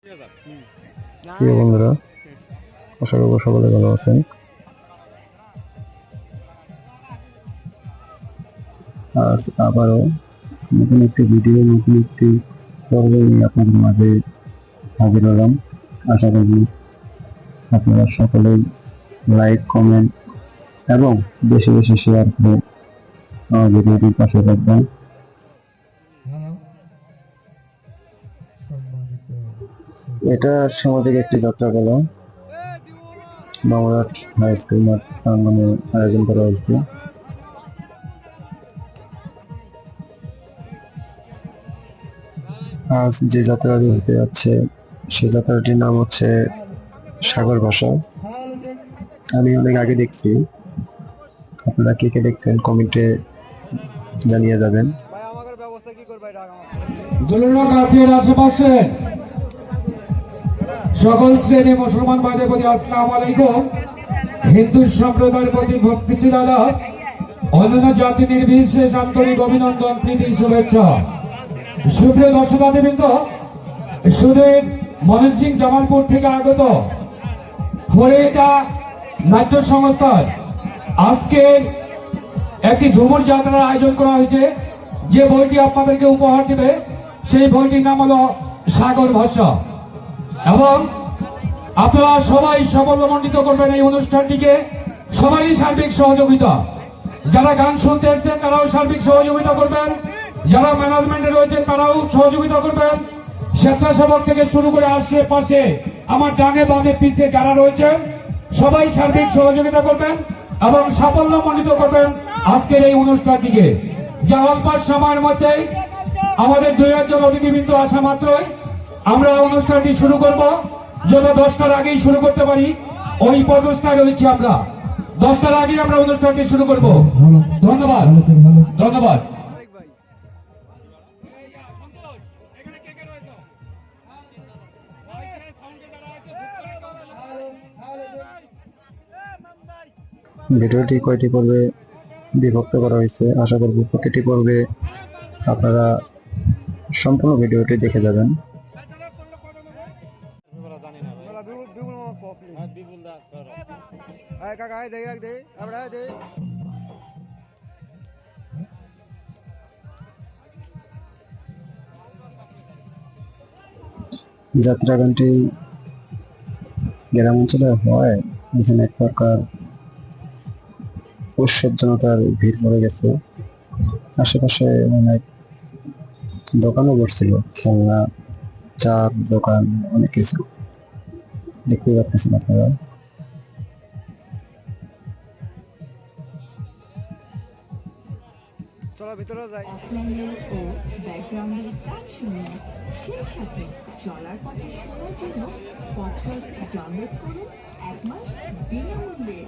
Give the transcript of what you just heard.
প্রিয় বন্ধুরা, আশা করব সকলে ভালো আছেন। আজ আবারও নতুন একটি ভিডিও, নতুন একটি পর্ব নিয়ে আপনাদের মাঝে হাজির হলাম। আশা করি আপনারা সকলেই লাইক, কমেন্ট এবং বেশি বেশি শেয়ার করে আমার ভিডিওটির পাশে থাকবেন। এটা সামাজিক একটি যাত্রা কলা বামুরহাট হাই স্কুল মাঠ প্রাঙ্গণে আয়োজন করা হয়েছে। আজ যে যাত্রাটি হতে যাচ্ছে সে যাত্রাটির নাম হচ্ছে সাগর ভাষা। আমি অনেক আগে দেখছি, আপনারা কে কে দেখছেন কমেন্টে জানিয়ে যাবেন। আশেপাশে সকল শ্রেণী মুসলমান ভাইদের প্রতি আসসালামু আলাইকুম। হিন্দু সম্প্রদায়ের প্রতি ভক্তি শ্রদ্ধা, অন্যান্য জাতি নির্বিশেষ আন্তরিক অভিনন্দন, প্রীতি, শুভেচ্ছা। সুপ্রিয় দর্শনার্থীবৃন্দ, সুদূর ময়মনসিং জামালপুর থেকে আগত ফরিদা নাট্য সংস্থার আজকের একটি ঝুমুর যাত্রার আয়োজন করা হয়েছে। যে বইটি আপনাদেরকে উপহার দেবে সেই বইটির নাম হলো সাগর ভাষা, এবং আপনারা সবাই সাফল্যমণ্ডিত করবেন এই অনুষ্ঠানটিকে। সবারই সার্বিক সহযোগিতা, যারা গান শুনতে এসেছেন তারাও সার্বিক সহযোগিতা করবেন, যারা ম্যানেজমেন্টে রয়েছেন তারাও সহযোগিতা করবেন, স্বেচ্ছাসেবক থেকে শুরু করে আশেপাশে আমার ডানে বামে পিছে যারা রয়েছেন সবাই সার্বিক সহযোগিতা করবেন এবং সাফল্যমণ্ডিত করবেন আজকের এই অনুষ্ঠানটিকে। যা অল্প সময়ের মধ্যেই আমাদের 2 জন অতিথিবৃন্দ আসা মাত্রই আমরা অনুষ্ঠানটি শুরু করব। যত 10টার আগেই শুরু করতে পারি ওই প্রচেষ্টায় রয়েছি আমরা। 10টার আগেই আমরা অনুষ্ঠানটি শুরু করব। ধন্যবাদ, ধন্যবাদ। ভিডিওটি কয়টি পর্বে বিভক্ত করা হয়েছে, আশা করব প্রতিটি পর্বে আপনারা সম্পূর্ণ ভিডিওটি দেখে যাবেন। যাত্রা গানটি গ্রাম অঞ্চলে হয়, এখানে এক প্রকার উৎসব জনতার ভিড় পড়ে গেছে। আশেপাশে অনেক দোকানও বসছিল, খেলনা, চার দোকান, অনেক কিছু দেখতেই পাচ্ছেন আপনারা। চলো ভিতরে যাই। ও ব্যাকগ্রাউন্ডের গান শুনুন, সেই সাথে চলার পথে শোনার জন্য পডকাস্ট ডাউনলোড করুন 1 মাস বিনামূল্যে।